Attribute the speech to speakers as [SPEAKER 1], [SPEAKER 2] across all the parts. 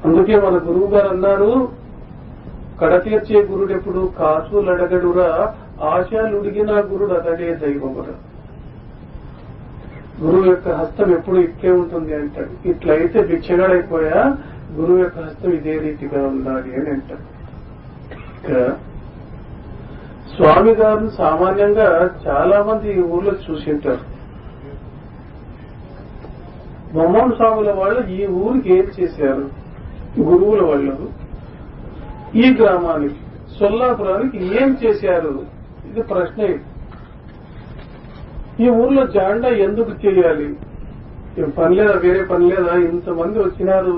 [SPEAKER 1] అందుకే మన గురువు గారు అన్నారు, కడతీర్చే గురుడెప్పుడు కాసులడగడురా, ఆశలుడిగిన గురుడు అతడే దైవమురా. గురువు యొక్క హస్తం ఎప్పుడు ఇట్లే ఉంటుంది అంటాడు. ఇట్లయితే భిక్షగాడైపోయా, గురువు యొక్క హస్తం ఇదే రీతిగా ఉండాలి అని అంటాడు. స్వామి గారు సామాన్యంగా చాలా మంది ఈ ఊర్లో చూసింటారు. బొమ్మన్ స్వాముల వాళ్ళు ఈ ఊరికి ఏం చేశారు? గురువుల వాళ్ళు ఈ గ్రామానికి, సొల్లాపురానికి ఏం చేశారు? ఇది ప్రశ్న. ఈ ఊర్లో జాండా ఎందుకు చేయాలి? పని లేదా, వేరే పని లేదా? ఇంతమంది వచ్చినారు,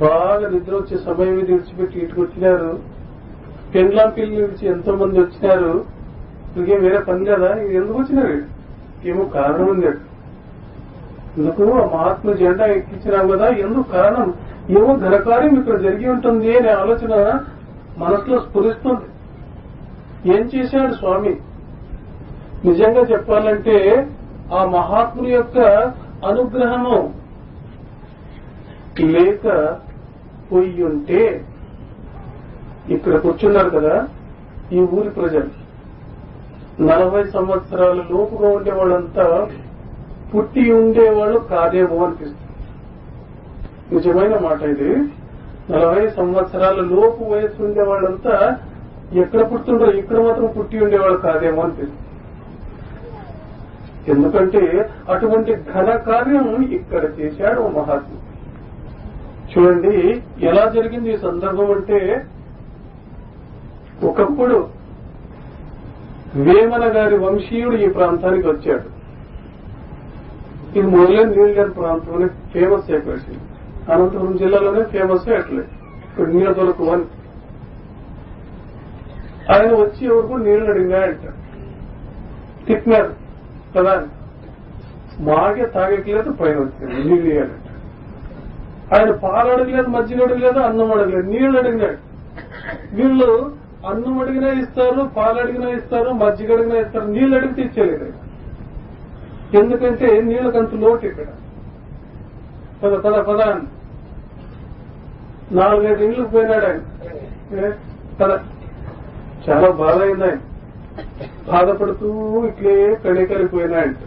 [SPEAKER 1] బాగా నిద్ర వచ్చే సమయం మీద విడిచిపెట్టి ఇటుకు వచ్చినారు, పెండ్లాం పిల్లలు విడిచి ఎంతో మంది వచ్చినారు, ఇంకేం వేరే పని లేదా? ఎందుకు వచ్చినారు? ఏమో కారణం ఉంది. ఎందుకు ఆ మహాత్ముల జెండా ఎక్కించినాం కదా, ఎందుకు కారణం? ఏమో ఘనకార్యం ఇక్కడ జరిగి ఉంటుంది అనే ఆలోచన మనసులో స్ఫురిస్తుంది. ఏం చేశాడు స్వామి? నిజంగా చెప్పాలంటే ఆ మహాత్ముల యొక్క అనుగ్రహము లేక పోయి ఉంటే ఇక్కడ కూర్చున్నారు కదా ఈ ఊరి ప్రజలు, 40 సంవత్సరాల లోపుగా ఉండే వాళ్ళంతా పుట్టి ఉండేవాళ్ళు కాదేమో అనిపిస్తుంది. నిజమైన మాట ఇది. 40 సంవత్సరాల లోపు వయసు ఉండే వాళ్ళంతా ఎక్కడ పుట్టుండ్రో ఇక్కడ మాత్రం పుట్టి ఉండేవాళ్ళు కాదేమో అనిపిస్తుంది. ఎందుకంటే అటువంటి ఘన కార్యం ఇక్కడ చేశాడు మహాత్ముడు. చూడండి ఎలా జరిగింది ఈ సందర్భం అంటే, ఒకప్పుడు వేమన గారి వంశీయుడు ఈ ప్రాంతానికి వచ్చాడు. ఇది మొదలైన నీళ్ళని ప్రాంతంలోనే ఫేమస్ అయిపోయింది. అనంతపురం జిల్లాలోనే ఫేమస్ అట్లే ఇక్కడ నీళ్ళ దొరకవని. ఆయన వచ్చి ఎవరు కూడా నీళ్లు అడిగినాడంట, తిట్టినారు కదా, మాకే తాగట్లేదు, పైన వచ్చింది నీళ్ళు ఇవ్వాలంట. ఆయన పాలు అడగలేదు, మజ్జిగ అడగలేదు, అన్నం అడగలేదు, నీళ్లు అడిగినాడు. వీళ్ళు అన్నం అడిగినా ఇస్తారు, పాలు అడిగినా ఇస్తారు, మజ్జిగ అడిగినా ఇస్తారు, నీళ్లు అడిగితే ఇచ్చేలేదు. ఎందుకంటే నీళ్ళకంత లోటు ఇక్కడ. పద పద పద అని 4-5 ఇండ్లకు పోయినాడు ఆయన. పద చాలా బాధ అయింది. ఆయన బాధపడుతూ ఇట్లే కడికలిపోయినాయంట.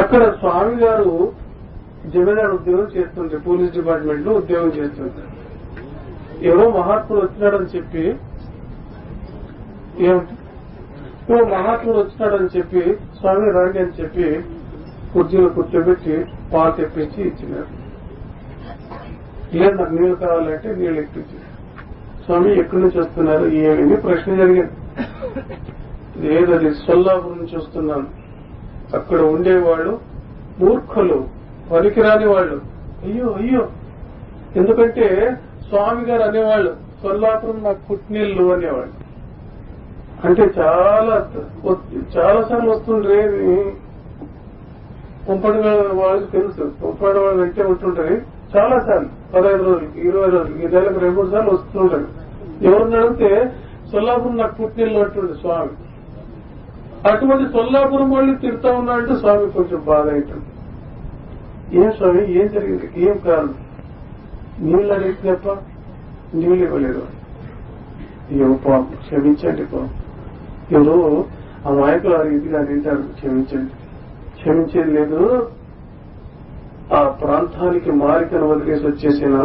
[SPEAKER 1] అక్కడ స్వామి గారు జమీదారు ఉద్యోగం చేస్తుంటే, పోలీస్ డిపార్ట్మెంట్ లో ఉద్యోగం చేస్తుంటే, ఎవరో మహాత్ముడు వచ్చినాడని చెప్పి స్వామి రాండి అని చెప్పి కుర్చీలో కూర్చోబెట్టి పాలు తెప్పించి ఇచ్చినారు. లేదు నాకు నీళ్లు కావాలంటే నీళ్లు ఎక్కించి, స్వామి ఎక్కడి నుంచి వస్తున్నారు ఏమని ప్రశ్న జరిగింది. లేదది సొల్లాపురం నుంచి వస్తున్నాను. అక్కడ ఉండేవాళ్ళు మూర్ఖులు, పనికిరాని వాళ్ళు. అయ్యో అయ్యో, ఎందుకంటే స్వామి గారు అనేవాళ్ళు సొల్లాపురం నాకు పుట్టినిల్లు అనేవాళ్ళు. అంటే చాలా సార్లు వస్తుండ్రే. పంపడి వాళ్ళకి తెలుసు, పంపడి వాళ్ళు వెంటే ఉంటుంటారు చాలా సార్లు, 15 రోజులు 20 రోజులు, ఈ నెలకు 2-3 సార్లు వస్తుంటారు. ఎవరిని అడిగితే సొల్లాపురం నాకు పుట్టినిల్లు అంటుండే స్వామి. అటువంటి సొల్లాపురం వాళ్ళు తిడతా ఉన్నాడంటే స్వామి కొంచెం బాధ అవుతుంది. ఏం స్వామి ఏం జరిగింది, ఏం కారణం? నీళ్ళు అడిగితే తప్ప నీళ్ళు ఇవ్వలేదు. ఏమో పాపం, క్షమించండి పాపం. ఎవరు ఆ నాయకులు ఆ రీతిగా తింటారు, క్షమించండి. క్షమించేది లేదు. ఆ ప్రాంతానికి మారికను వదిలేసి వచ్చేసిన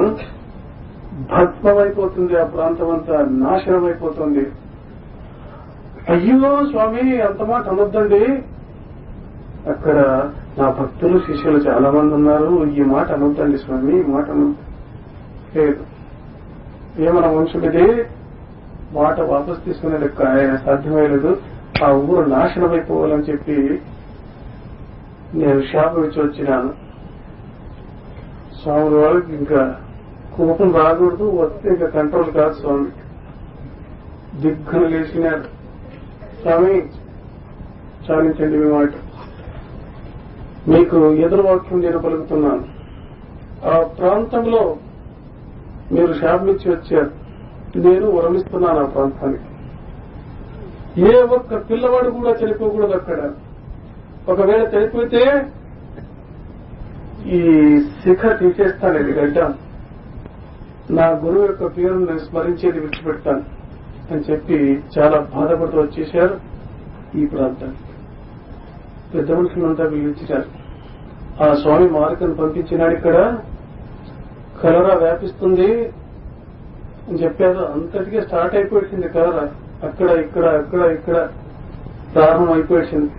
[SPEAKER 1] భస్మమైపోతుంది, ఆ ప్రాంతం అంతా నాశనం అయిపోతుంది. అయ్యో స్వామి అంత మాట అనొద్దండి, అక్కడ నా భక్తులు శిష్యులు చాలా మంది ఉన్నారు, ఈ మాట అనొద్దండి స్వామి, ఈ మాట అనొద్దు. లేదు, ఏమన్నా మనుషులది మాట వాపసు తీసుకునేది సాధ్యమయ్యలేదు. ఆ ఊరు నాశనం అయిపోవాలని చెప్పి నేను శాపం ఇచ్చి వచ్చినాను. స్వామి వాళ్ళకి ఇంకా కోపం రాకూడదు, వస్తే ఇంకా కంట్రోల్ కాదు. స్వామి దిగ్గులు లేచినారు. స్వామి చాలించండి మీ మాట, మీకు ఎదురువాక్యం నేను పలుకుతున్నాను. ఆ ప్రాంతంలో మీరు శాపమిచ్చి వచ్చారు, నేను వరమిస్తున్నాను ఆ ప్రాంతానికి. ఏ ఒక్క పిల్లవాడు కూడా చనిపోకూడదు అక్కడ. ఒకవేళ చనిపోతే ఈ శిఖ తీసేస్తాను, ఇది గడ్డం, నా గురువు యొక్క పేరును నేను స్మరించేది విడిచిపెడతాను అని చెప్పి చాలా బాధపడుతూ వచ్చేశారు ఈ ప్రాంతానికి. పెద్ద మనుషులంతా పిలిచారు. ఆ స్వామి మార్గను పంపించినాడు. ఇక్కడ కలరా వ్యాపిస్తుంది అని చెప్పారు. అంతటికే స్టార్ట్ అయిపోయింది కలరా. అక్కడ ఇక్కడ అక్కడ ఇక్కడ ప్రారంభం అయిపోయింది.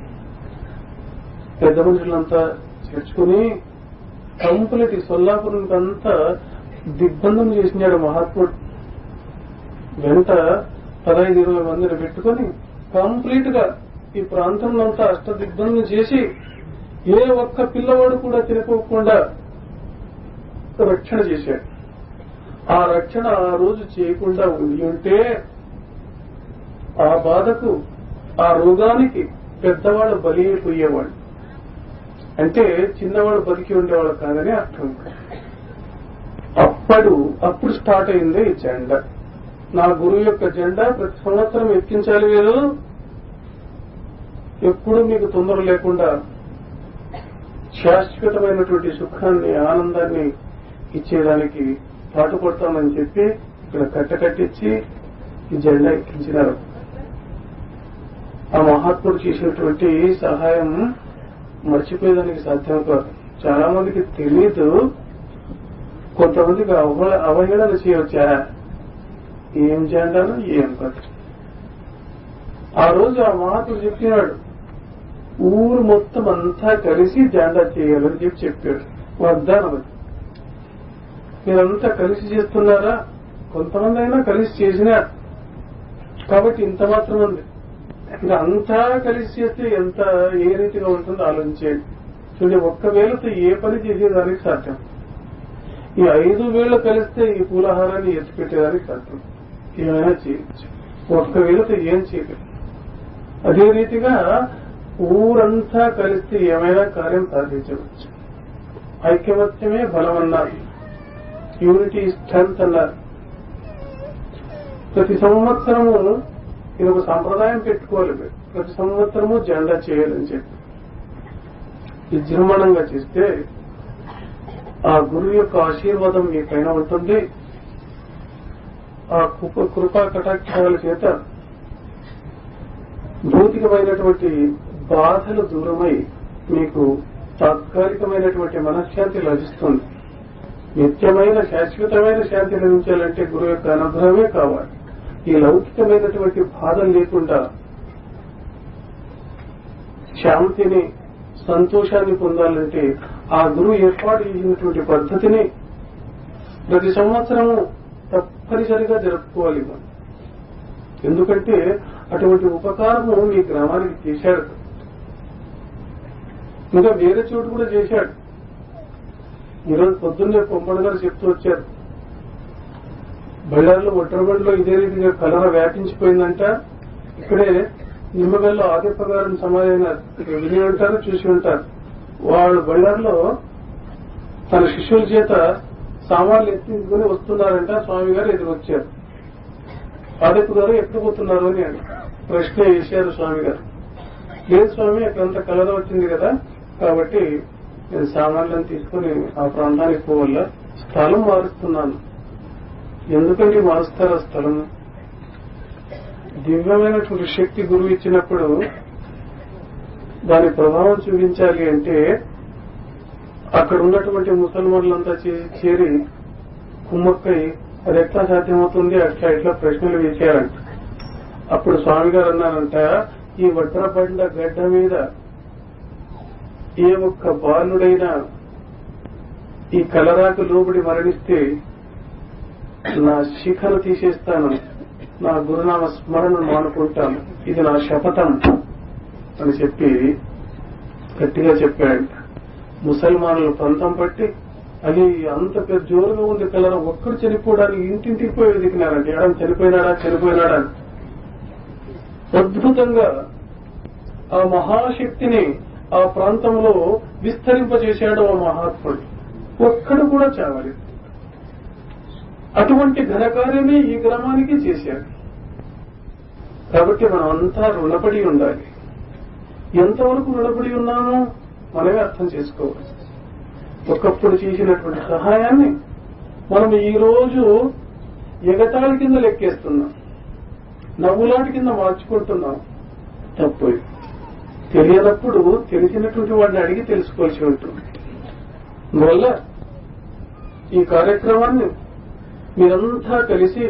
[SPEAKER 1] పెద్ద మనుషులంతా చేర్చుకుని కంప్లీట్ సొల్లాపురంకి అంతా దిగ్బంధం చేసినాడు మహాత్ముడు. వెంట 15-20 మందిని పెట్టుకుని కంప్లీట్ గా ఈ ప్రాంతంలో అంతా అష్ట దిగ్బంధం చేసి ఏ ఒక్క పిల్లవాడు కూడా తినిపోకుండా రక్షణ చేశాడు. ఆ రక్షణ ఆ రోజు చేయకుండా ఉంటే ఆ బాధకు, ఆ రోగానికి పెద్దవాడు బలి అయిపోయేవాడు. అంటే చిన్నవాడు బతికి ఉండేవాడు కాదని అర్థం. అప్పుడు స్టార్ట్ అయింది ఈ జెండా. నా గురువు యొక్క జెండా ప్రతి సంవత్సరం ఎక్కించాలి. మీరు ఎప్పుడు మీకు తొందర లేకుండా శాశ్వతమైనటువంటి సుఖాన్ని, ఆనందాన్ని ఇచ్చేదానికి పాటుపడతామని చెప్పి ఇక్కడ కట్టకట్టించి ఈ జెండా ఎక్కించినారు. ఆ మహాత్ముడు చేసినటువంటి సహాయం మర్చిపోయేదానికి సాధ్యం కాదు. చాలా మందికి తెలీదు, కొంతమందికి అవహేళన చేయవచ్చా, ఏం జెండాను ఏం కాదు. ఆ రోజు ఆ మహాత్ముడు చెప్పినాడు, ఊరు మొత్తం అంతా కలిసి జెండా చేయాలని చెప్పాడు. వాగ్దానం. మీరంతా కలిసి చేస్తున్నారా? కొంతమంది అయినా కలిసి చేసినారు కాబట్టి ఇంత మాత్రం ఉంది. ఇంకా అంతా కలిసి చేస్తే ఎంత ఏ రీతిగా ఉంటుందో ఆలోచించేది. చూడండి, ఒక్క వేలతో ఏ పని చేసేదానికి సాధ్యం. ఈ 5 వేళ్లు కలిస్తే ఈ పూలహారాన్ని ఎత్తిపెట్టేదానికి సాధ్యం. ఏమైనా చేయొచ్చు. ఒక్క వేలతో ఏం చేయలేదు. అదే రీతిగా ఊరంతా కలిస్తే ఏమైనా కార్యం సాధించవచ్చు. ఐక్యమత్యమే బలం అన్నారు. యూనిటీ స్ట్రెంత్ అన్నారు. ప్రతి సంవత్సరము ఇది ఒక సంప్రదాయం పెట్టుకోవాలి. ప్రతి సంవత్సరము జెండా చేయాలని చెప్పి విజృంభణంగా చేస్తే ఆ గురువు యొక్క ఆశీర్వాదం మీ పైన ఉంటుంది. ఆ కృపా కటాక్షాల చేత భౌతికమైనటువంటి బాధలు దూరమై మీకు తాత్కాలికమైనటువంటి మనశ్శాంతి లభిస్తుంది. నిత్యమైన శాశ్వతమైన శాంతి లభించాలంటే గురువు యొక్క అనుగ్రహమే కావాలి. ఈ లౌకికమైనటువంటి బాధలు లేకుండా శాంతిని, సంతోషాన్ని పొందాలంటే ఆ గురువు ఏర్పాటు చేసినటువంటి పద్ధతిని ప్రతి సంవత్సరము తప్పనిసరిగా జరుపుకోవాలి. ఎందుకంటే అటువంటి ఉపకారము మీ గ్రామానికి చేశాడు. ఇంకా వేరే చోటు కూడా చేశాడు. ఈరోజు పొద్దున్నే పొంపడు గారు చెప్తూ వచ్చారు, బళ్ళారిలో ఒట్టరబండిలో ఇదే రీతిగా కలర వ్యాపించిపోయిందంట. ఇక్కడే నిమ్మగల్లో ఆదిప్ప గారిని సమాధైన విని ఉంటారు, చూసి ఉంటారు. వాళ్ళు బళ్ళారిలో తన శిష్యుల చేత సామాన్లు ఎత్తించుకుని వస్తున్నారంట. స్వామి గారు ఎదురొచ్చారు. ఆదిప్ప గారు ఎప్పుడు పోతున్నారు అని ప్రశ్న వేశారు స్వామి గారు. లేదు స్వామి, అక్కడంతా కలర వచ్చింది కదా, కాబట్టి నేను సామాన్లను తీసుకుని ఆ ప్రాంతానికి పోవల్ల స్థలం మారుస్తున్నాను. ఎందుకంటే మారుస్తారు ఆ స్థలం? దివ్యమైనటువంటి శక్తి గురువు ఇచ్చినప్పుడు దాని ప్రభావం చూపించాలి అంటే అక్కడ ఉన్నటువంటి ముసల్మాన్లంతా చేరి కుమ్మక్కై అది ఎట్లా సాధ్యమవుతుంది, అట్లా ఇట్లా ప్రశ్నలు వేశారంట. అప్పుడు స్వామి గారు అన్నారంట, ఈ వడ్రబండ గడ్డ మీద ఏ ఒక్క బాలుడైనా ఈ కలరాకు లోబడి మరణిస్తే నా శిఖను తీసేస్తాను, నా గురునామ స్మరణను మానుకుంటాను, ఇది నా శపథం అని చెప్పి గట్టిగా చెప్పాడు. ముసల్మానులు పంతం పట్టి అది అంత పెద్ద జోరుగా ఉంది కలర, ఒక్కడు చనిపోవడానికి ఇంటింటికి పోయి వెతికినారంటే ఎడం చనిపోయినాడా అని. అద్భుతంగా ఆ మహాశక్తిని ఆ ప్రాంతంలో విస్తరింపజేశాడు ఆ మహాత్ముడు. ఒక్కడు కూడా చావలేదు. అటువంటి ఘనకార్యమే ఈ గ్రామానికి చేశారు. కాబట్టి మనం అంతా రుణపడి ఉండాలి. ఎంతవరకు రుణపడి ఉన్నామో మనమే అర్థం చేసుకోవాలి. ఒకప్పుడు చేసినటువంటి సహాయాన్ని మనం ఈ రోజు ఎగతాళి కింద లెక్కేస్తున్నాం, నవ్వులాటి కింద మార్చుకుంటున్నాం. తప్పు. తెలియనప్పుడు తెలిసినటువంటి వాడిని అడిగి తెలుసుకోవాల్సి ఉంటుంది. అందువల్ల ఈ కార్యక్రమాన్ని మీరంతా కలిసి,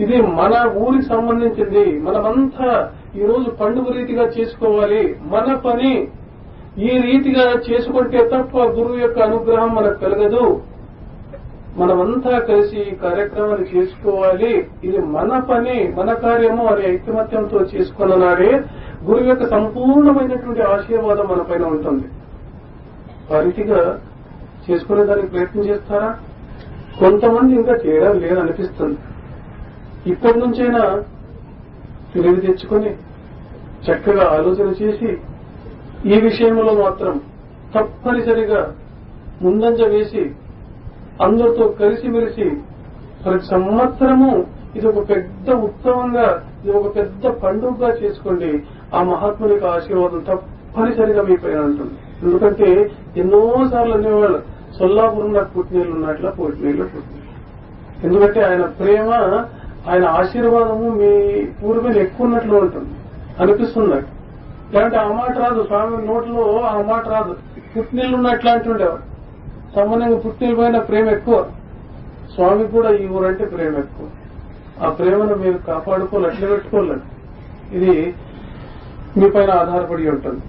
[SPEAKER 1] ఇది మన ఊరికి సంబంధించింది, మనమంతా ఈరోజు పండుగ రీతిగా చేసుకోవాలి, మన పని ఈ రీతిగా చేసుకుంటే తప్ప గురువు యొక్క అనుగ్రహం మనకు కలగదు. మనమంతా కలిసి ఈ కార్యక్రమాన్ని చేసుకోవాలి, ఇది మన పని, మన కార్యము అని ఐకమత్యంతో చేసుకున్న నాడే గురువు యొక్క సంపూర్ణమైనటువంటి ఆశీర్వాదం మన పైన ఉంటుంది. ఆ రీతిగా చేసుకునేదానికి ప్రయత్నం చేస్తారా? కొంతమంది ఇంకా చేయడం లేదనిపిస్తుంది. ఇప్పటి నుంచైనా తెలివి తెచ్చుకొని చక్కగా ఆలోచన చేసి ఈ విషయంలో మాత్రం తప్పనిసరిగా ముందంజ వేసి అందరితో కలిసిమెలిసి ప్రతి సంవత్సరము ఇది ఒక పెద్ద ఉత్సవంగా, ఇది ఒక పెద్ద పండుగగా చేసుకోండి. ఆ మహాత్మునికి ఆశీర్వాదం తప్పనిసరిగా మీ పైన ఉంటుంది. ఎందుకంటే ఎన్నోసార్లు అనేవాళ్ళు సొల్లాపురం నాకు పుట్టినీళ్ళు ఉన్నట్ల పుట్టినీళ్ళు. ఎందుకంటే ఆయన ప్రేమ, ఆయన ఆశీర్వాదము మీ పూర్వీకులు ఎక్కువ ఉన్నట్లు ఉంటుంది అనిపిస్తుంది. లేదంటే ఆ మాట రాదు, స్వామి నోట్లో ఆ మాట రాదు. పుట్టినీళ్ళు ఉన్నట్లు అంటుండేవాడు. సామాన్యంగా పుట్టినీళ్ళ పైన ప్రేమ ఎక్కువ. స్వామికి కూడా ఈ ఊరంటే ప్రేమ ఎక్కువ. ఆ ప్రేమను మీరు కాపాడుకోవాలి, అట్లా పెట్టుకోవాలి. ఇది మీ పైన ఆధారపడి ఉంటుంది.